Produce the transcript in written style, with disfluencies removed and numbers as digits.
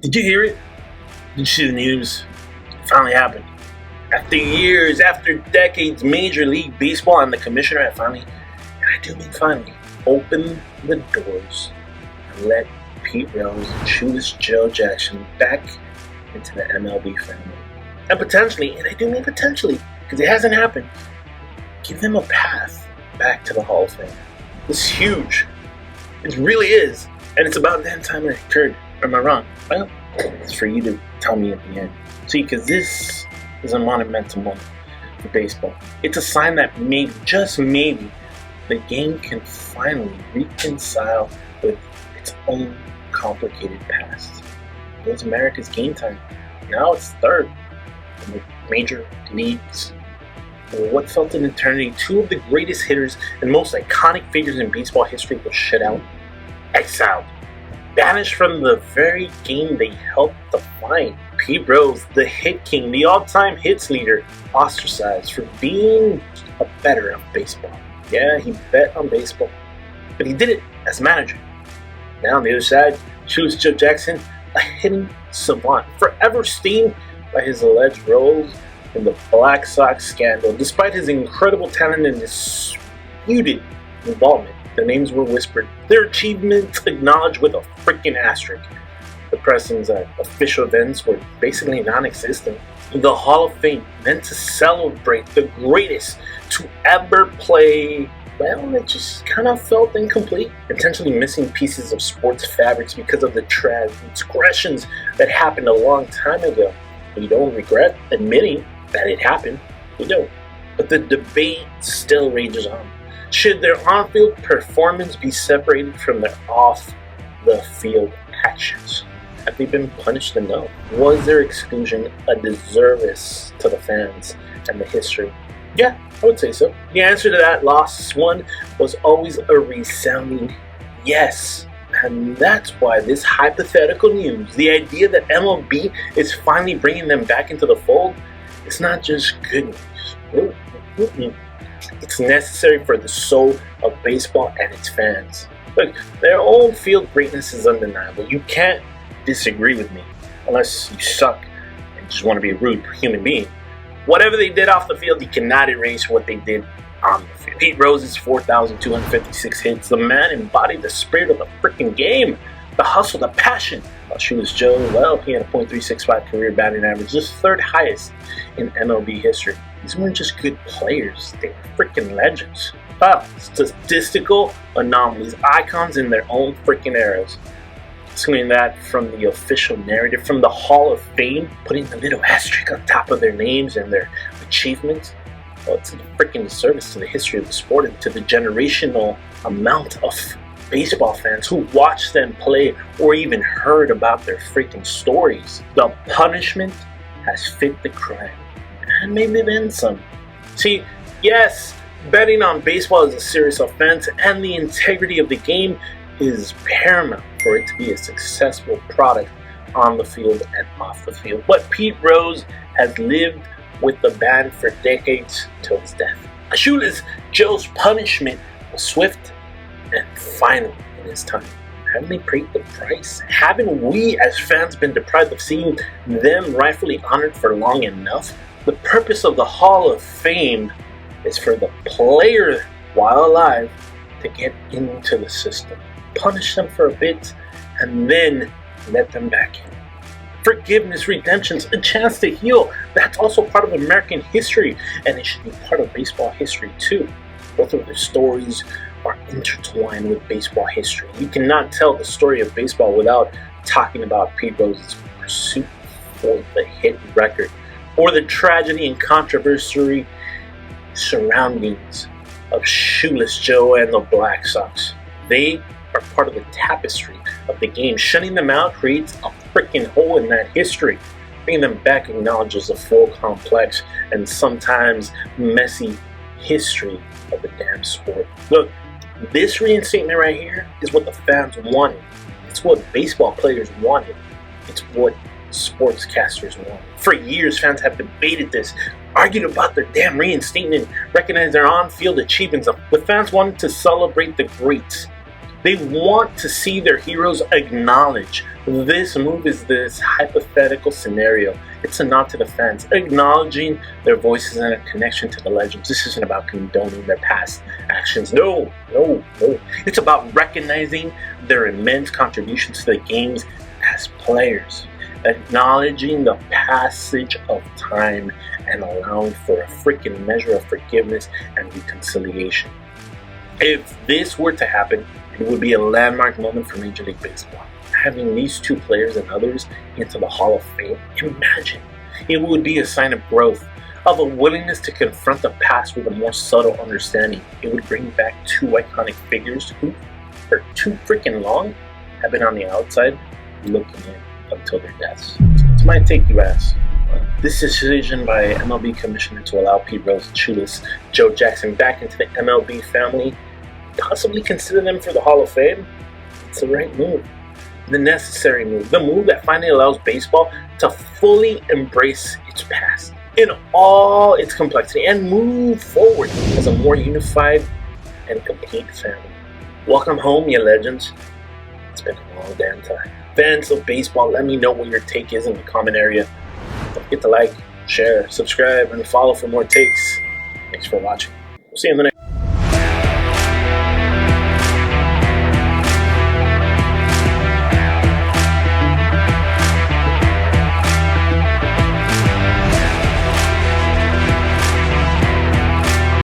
Did you hear it? Did you see the news? It finally happened. After years, after decades, Major League Baseball and the commissioner had finally, and I do mean finally, opened the doors and let Pete Rose and Shoeless Joe Jackson back into the MLB family. And potentially, and I do mean potentially, because it hasn't happened, give them a path back to the Hall of Fame. It's huge. It really is. And it's about that time it occurred. Am I wrong? Well, it's for you to tell me at the end. See, because this is a monumental moment for baseball. It's a sign that maybe, just maybe, the game can finally reconcile with its own complicated past. It was America's game time. Now it's third in the major leagues. For what felt an eternity, two of the greatest hitters and most iconic figures in baseball history were shut out, exiled, banished from the very game they helped define. Pete Rose, the hit king, the all-time hits leader, ostracized for being a bettor of baseball. Yeah, he bet on baseball, but he did it as manager. Now on the other side, Shoeless Joe Jackson, a hitting savant, forever steamed by his alleged roles in the Black Sox scandal. Despite his incredible talent and disputed involvement, their names were whispered, their achievements acknowledged with a freaking asterisk. The Preston's official events were basically non-existent. The Hall of Fame, meant to celebrate the greatest to ever play, well, it just kind of felt incomplete. Intentionally missing pieces of sports fabrics because of the transgressions that happened a long time ago. We don't regret admitting that it happened. We don't. But the debate still rages on. Should their on-field performance be separated from their off-the-field actions? Have they been punished enough? Was their exclusion a disservice to the fans and the history? Yeah, I would say so. The answer to that last one was always a resounding yes. And that's why this hypothetical news, the idea that MLB is finally bringing them back into the fold, it's not just good news. It's necessary for the soul of baseball and its fans. Look, their own field greatness is undeniable. You can't disagree with me unless you suck and just want to be a rude human being. Whatever they did off the field, you cannot erase what they did on the field. Pete Rose's 4,256 hits. The man embodied the spirit of the freaking game, the hustle, the passion. While Shoeless Joe, well, he had a .365 career batting average, just third highest in MLB history. These weren't just good players, they were freaking legends. Statistical anomalies, icons in their own freaking eras. Excluding that from the official narrative, from the Hall of Fame, putting a little asterisk on top of their names and their achievements. Well, it's a freaking disservice to the history of the sport and to the generational amount of baseball fans who watched them play or even heard about their freaking stories. The punishment has fit the crime, and maybe then some. See, yes, betting on baseball is a serious offense, and the integrity of the game is paramount for it to be a successful product on the field and off the field. But Pete Rose has lived with the ban for decades till his death. Shoeless Joe's punishment was swift and final in his time. Haven't they paid the price? Haven't we as fans been deprived of seeing them rightfully honored for long enough? The purpose of the Hall of Fame is for the player, while alive, to get into the system. Punish them for a bit, and then let them back in. Forgiveness, redemptions, a chance to heal. That's also part of American history, and it should be part of baseball history too. Both of their stories are intertwined with baseball history. You cannot tell the story of baseball without talking about Pete Rose's pursuit for the hit record, or the tragedy and controversy surroundings of Shoeless Joe and the Black Sox. They are part of the tapestry of the game. Shutting them out creates a freaking hole in that history. Bringing them back acknowledges the full, complex, and sometimes messy history of the damn sport. Look, this reinstatement right here is what the fans wanted. It's what baseball players wanted. It's what sportscasters wanted. For years, fans have debated this, argued about their damn reinstatement, recognized their on-field achievements. The fans wanted to celebrate the greats, They want to see their heroes acknowledge. This move is this hypothetical scenario. It's a nod to the fans, acknowledging their voices and a connection to the legends. This isn't about condoning their past actions. No. It's about recognizing their immense contributions to the games as players, acknowledging the passage of time and allowing for a freaking measure of forgiveness and reconciliation. If this were to happen, it would be a landmark moment for Major League Baseball. Having these two players and others into the Hall of Fame, imagine. It would be a sign of growth, of a willingness to confront the past with a more subtle understanding. It would bring back two iconic figures who, for too freaking long, have been on the outside looking in until their deaths. It's my take, you ask. This decision by MLB Commissioner to allow Pete Rose and Shoeless Joe Jackson back into the MLB family, possibly consider them for the Hall of Fame, it's the right move. The necessary move. The move that finally allows baseball to fully embrace its past in all its complexity and move forward as a more unified and complete family. Welcome home, you legends. It's been a long damn time. Fans of baseball, let me know what your take is in the comment area. Don't forget to like, share, subscribe, and follow for more takes. Thanks for watching. We'll see you in the next